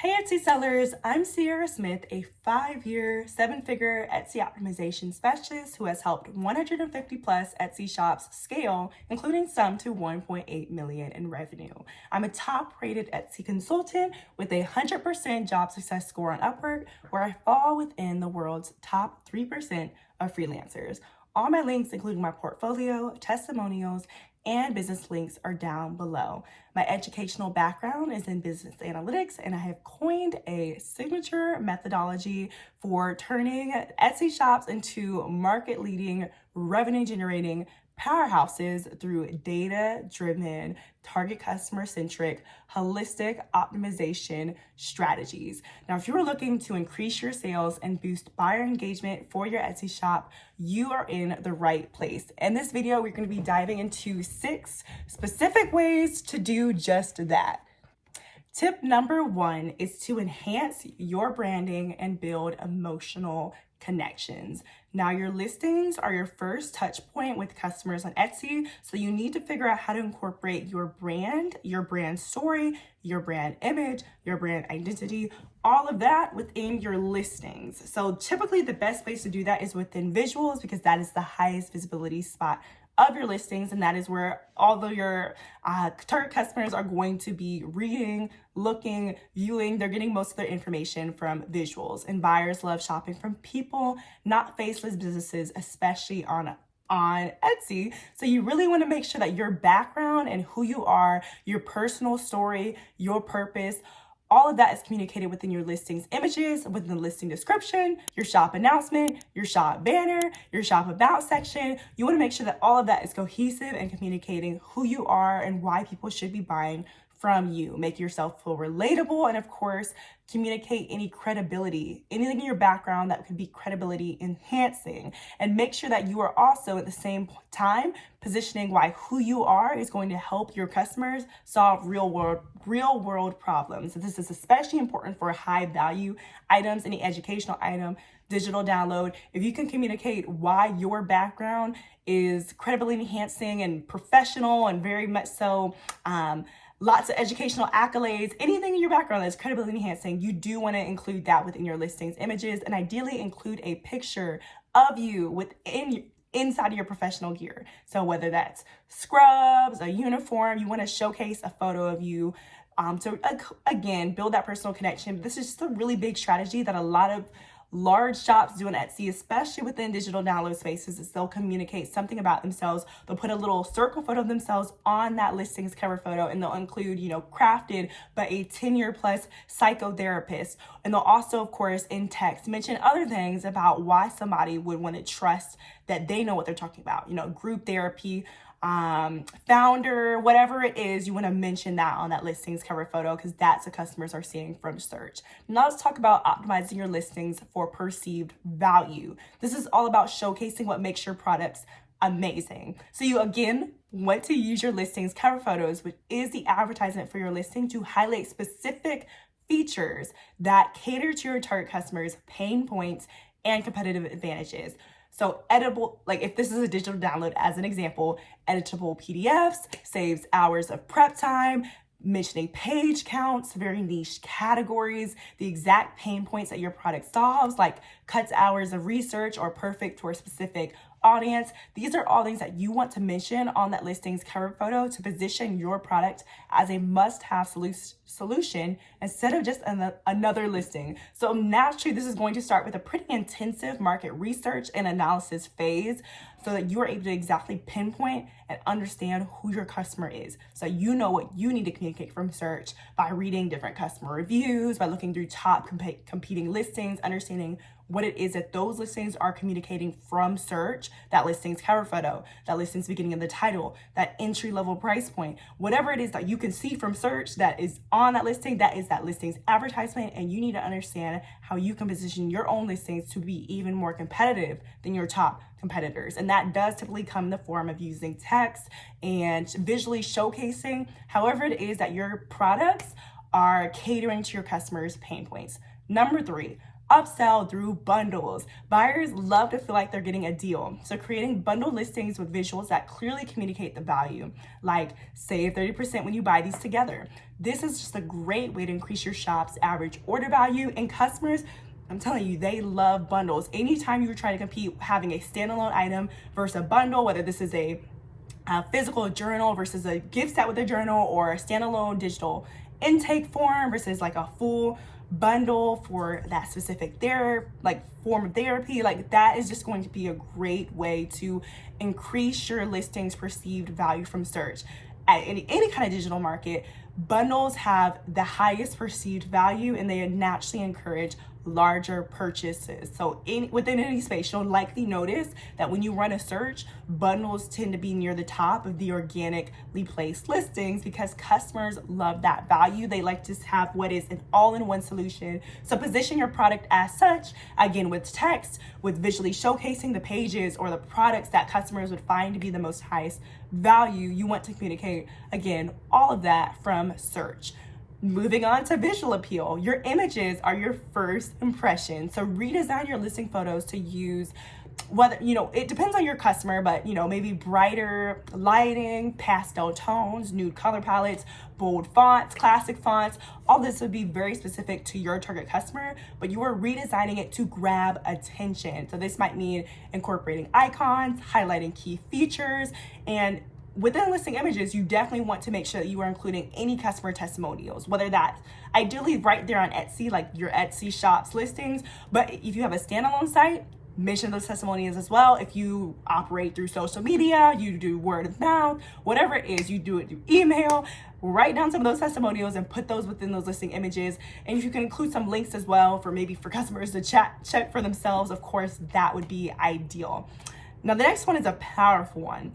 Hey Etsy sellers, I'm Sierra Smith, a 5-year, 7-figure Etsy optimization specialist who has helped 150 plus Etsy shops scale, including some to 1.8 million in revenue. I'm a top rated Etsy consultant with a 100% job success score on Upwork, where I fall within the world's top 3% of freelancers. All my links, including my portfolio, testimonials, and business links are down below. My educational background is in business analytics, and I have coined a signature methodology for turning Etsy shops into market-leading, revenue-generating powerhouses through data-driven, target customer-centric, holistic optimization strategies. Now, if you are looking to increase your sales and boost buyer engagement for your Etsy shop, you are in the right place. In this video, we're going to be diving into 6 specific ways to do just that. Tip number 1 is to enhance your branding and build emotional connections. Now, your listings are your first touch point with customers on Etsy, so you need to figure out how to incorporate your brand story, your brand image, your brand identity, all of that within your listings. So typically the best place to do that is within visuals, because that is the highest visibility spot of your listings, and that is where all of your target customers are going to be reading, looking, viewing. They're getting most of their information from visuals, and buyers love shopping from people, not faceless businesses, especially on Etsy. So you really want to make sure that your background and who you are, your personal story, your purpose, all of that is communicated within your listings images, within the listing description, your shop announcement, your shop banner, your shop about section. You want to make sure that all of that is cohesive and communicating who you are and why people should be buying from you. Make yourself feel relatable, and of course, communicate any credibility, anything in your background that could be credibility enhancing. And make sure that you are also at the same time positioning why who you are is going to help your customers solve real world problems. So this is especially important for high value items, any educational item, digital download. If you can communicate why your background is credibility enhancing and professional and very much so, lots of educational accolades, anything in your background that's credibility enhancing, you do want to include that within your listings images, and ideally include a picture of you inside of your professional gear. So whether that's scrubs, a uniform, you want to showcase a photo of you. So again, build that personal connection. This is just a really big strategy that a lot of large shops do on Etsy, especially within digital download spaces, is they'll communicate something about themselves. They'll put a little circle photo of themselves on that listings cover photo, and they'll include, crafted by a 10-year plus psychotherapist. And they'll also, of course, in text, mention other things about why somebody would want to trust that they know what they're talking about. Group therapy, founder, whatever it is, you want to mention that on that listings cover photo, because that's what customers are seeing from search. Now let's talk about optimizing your listings for perceived value. This is all about showcasing what makes your products amazing. So you again want to use your listings cover photos, which is the advertisement for your listing, to highlight specific features that cater to your target customers' pain points and competitive advantages. So editable, like if this is a digital download as an example, editable PDFs, saves hours of prep time, mentioning page counts, very niche categories, the exact pain points that your product solves, like cuts hours of research or perfect for a specific audience. These are all things that you want to mention on that listings cover photo to position your product as a must-have solution instead of just another listing. So naturally, this is going to start with a pretty intensive market research and analysis phase, so that you are able to exactly pinpoint and understand who your customer is. So you know what you need to communicate from search by reading different customer reviews, by looking through top competing listings, understanding what it is that those listings are communicating from search, that listings cover photo, that listings beginning of the title, that entry-level price point, whatever it is that you can see from search that is on that listing, that is that listings advertisement, and you need to understand how you can position your own listings to be even more competitive than your top competitors. And that does typically come in the form of using text and visually showcasing however it is that your products are catering to your customers' pain points. Number 3, Upsell through bundles. Buyers love to feel like they're getting a deal. So creating bundle listings with visuals that clearly communicate the value, like save 30% when you buy these together. This is just a great way to increase your shop's average order value, and customers, I'm telling you, they love bundles. Anytime you're trying to compete having a standalone item versus a bundle, whether this is a physical journal versus a gift set with a journal, or a standalone digital intake form versus like a full bundle for that specific form of therapy, like that is just going to be a great way to increase your listings perceived value from search. At any kind of digital market, bundles have the highest perceived value, and they naturally encourage larger purchases. So within any space, you'll likely notice that when you run a search, bundles tend to be near the top of the organically placed listings because customers love that value. They like to have what is an all-in-one solution. So position your product as such, again, with text, with visually showcasing the pages or the products that customers would find to be the most highest value. You want to communicate, again, all of that from search. Moving on to visual appeal. Your images are your first impression. So redesign your listing photos to use, whether, it depends on your customer, but, maybe brighter lighting, pastel tones, nude color palettes, bold fonts, classic fonts. All this would be very specific to your target customer, but you are redesigning it to grab attention. So this might mean incorporating icons, highlighting key features, and within listing images, you definitely want to make sure that you are including any customer testimonials, whether that's ideally right there on Etsy, like your Etsy shops listings. But if you have a standalone site, mention those testimonials as well. If you operate through social media, you do word of mouth, whatever it is, you do it through email, write down some of those testimonials and put those within those listing images. And if you can include some links as well for customers to check for themselves, of course, that would be ideal. Now, the next one is a powerful one.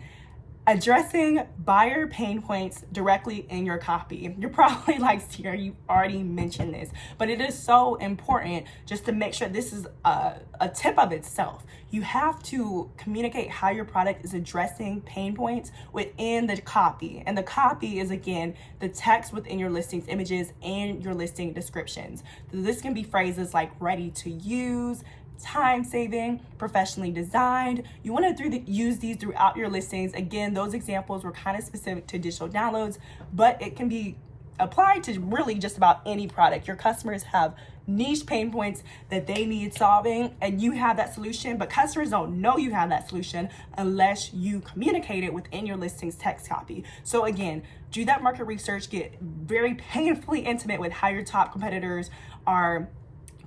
Addressing buyer pain points directly in your copy. You're probably like, Sierra, you already mentioned this, but it is so important just to make sure this is a tip of itself. You have to communicate how your product is addressing pain points within the copy. And the copy is, again, the text within your listings images and your listing descriptions. So this can be phrases like ready to use, time saving, professionally designed. You want to use these throughout your listings. Again, those examples were kind of specific to digital downloads, but it can be applied to really just about any product. Your customers have niche pain points that they need solving, and you have that solution, but customers don't know you have that solution unless you communicate it within your listings text copy. So again, do that market research, get very painfully intimate with how your top competitors are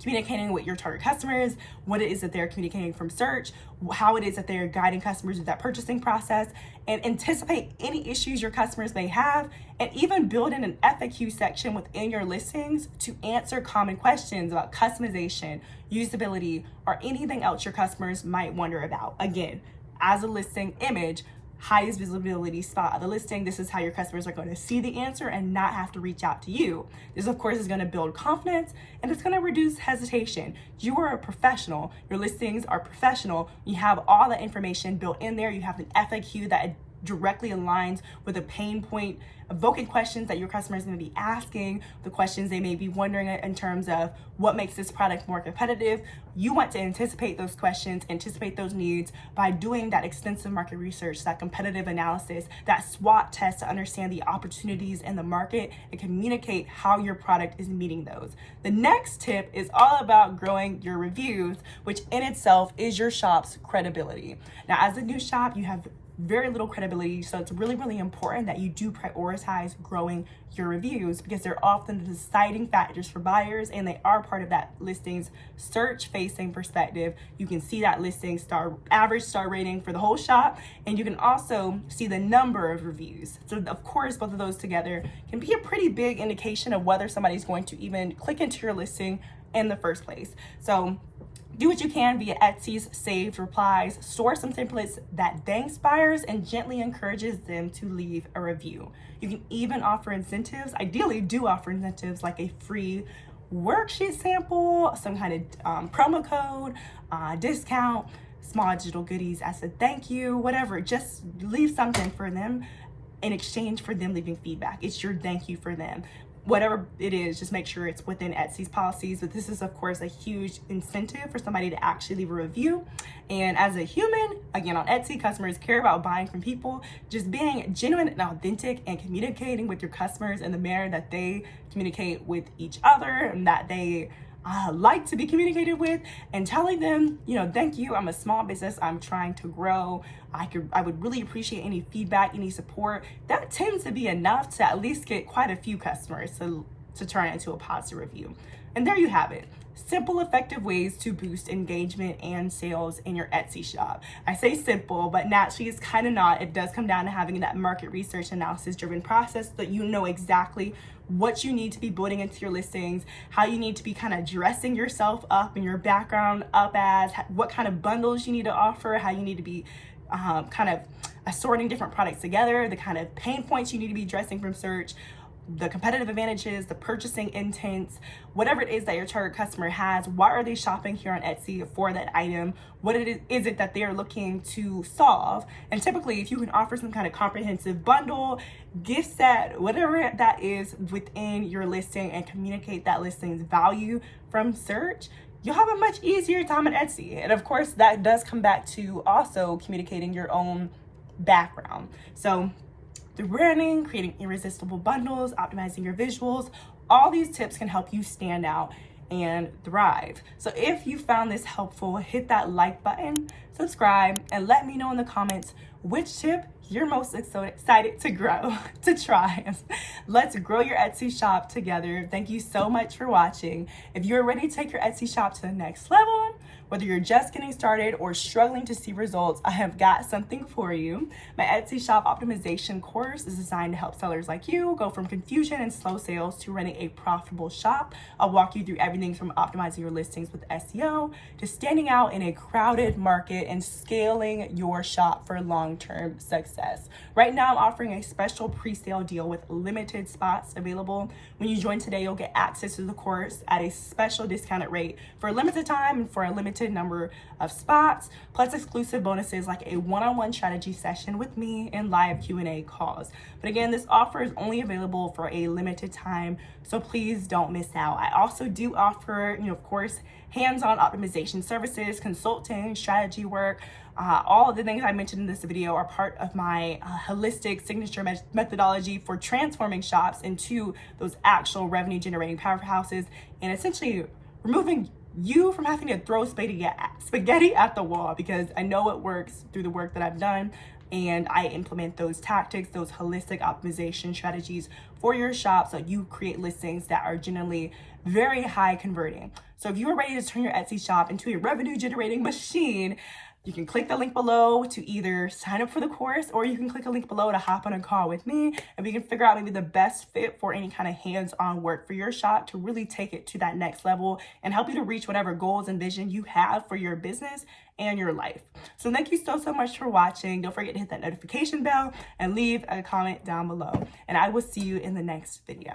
communicating with your target customers, what it is that they're communicating from search, how it is that they're guiding customers through that purchasing process, and anticipate any issues your customers may have, and even build in an FAQ section within your listings to answer common questions about customization, usability, or anything else your customers might wonder about. Again, as a listing image, highest visibility spot of the listing. This is how your customers are going to see the answer and not have to reach out to you. This, of course, is going to build confidence, and it's going to reduce hesitation. You are a professional. Your listings are professional. You have all the information built in there. You have an FAQ that directly aligns with a pain point, evoking questions that your customers may be asking, the questions they may be wondering in terms of what makes this product more competitive. You want to anticipate those questions, anticipate those needs by doing that extensive market research, that competitive analysis, that SWOT test to understand the opportunities in the market and communicate how your product is meeting those. The next tip is all about growing your reviews, which in itself is your shop's credibility. Now, as a new shop, you have very little credibility, so it's really, really important that you do prioritize growing your reviews because they're often the deciding factors for buyers, and they are part of that listing's search-facing perspective. You can see that listing average star rating for the whole shop, and you can also see the number of reviews. So of course, both of those together can be a pretty big indication of whether somebody's going to even click into your listing in the first place. So do what you can via Etsy's saved replies. Store some templates that thanks buyers and gently encourages them to leave a review. You can even offer incentives. Ideally, do offer incentives like a free worksheet sample, some kind of promo code, discount, small digital goodies as a thank you, whatever. Just leave something for them in exchange for them leaving feedback. It's your thank you for them. whatever it is, just make sure it's within Etsy's policies. But this is, of course, a huge incentive for somebody to actually leave a review. And as a human, again, on Etsy, customers care about buying from people. Just being genuine and authentic and communicating with your customers in the manner that they communicate with each other and that they like to be communicated with, and telling them, thank you, I'm a small business, I'm trying to grow. I would really appreciate any feedback, any support. That tends to be enough to at least get quite a few customers to turn it into a positive review. And there you have it. Simple, effective ways to boost engagement and sales in your Etsy shop. I say simple, but naturally it's kind of not. It does come down to having that market research analysis driven process that you know exactly what you need to be building into your listings, how you need to be kind of dressing yourself up and your background up as, what kind of bundles you need to offer, how you need to be kind of assorting different products together, the kind of pain points you need to be addressing from search, the competitive advantages, the purchasing intents, whatever it is that your target customer has. Why are they shopping here on Etsy for that item? What is it that they're looking to solve? And typically, if you can offer some kind of comprehensive bundle, gift set, whatever that is within your listing, and communicate that listing's value from search, you'll have a much easier time at Etsy. And of course, that does come back to also communicating your own background. So through branding, creating irresistible bundles, optimizing your visuals, all these tips can help you stand out and thrive. So if you found this helpful, hit that like button, subscribe, and let me know in the comments which tip you're most excited to try. Let's grow your Etsy shop together. Thank you so much for watching. If you're ready to take your Etsy shop to the next level, whether you're just getting started or struggling to see results, I have got something for you. My Etsy shop optimization course is designed to help sellers like you go from confusion and slow sales to running a profitable shop. I'll walk you through everything from optimizing your listings with SEO to standing out in a crowded market and scaling your shop for long-term success. Right now, I'm offering a special pre-sale deal with limited spots available. When you join today, you'll get access to the course at a special discounted rate for a limited time and for a limited number of spots, plus exclusive bonuses like a one-on-one strategy session with me and live Q&A calls. But again, this offer is only available for a limited time, so please don't miss out. I also do offer, of course, hands-on optimization services, consulting, strategy work. All of the things I mentioned in this video are part of my holistic signature methodology for transforming shops into those actual revenue generating powerhouses and essentially removing you from having to throw spaghetti at the wall, because I know it works through the work that I've done, and I implement those tactics, those holistic optimization strategies for your shop so you create listings that are generally very high converting. So if you are ready to turn your Etsy shop into a revenue generating machine, you can click the link below to either sign up for the course, or you can click a link below to hop on a call with me and we can figure out maybe the best fit for any kind of hands-on work for your shop to really take it to that next level and help you to reach whatever goals and vision you have for your business and your life. So thank you so much for watching. Don't forget to hit that notification bell and leave a comment down below. And I will see you in the next video.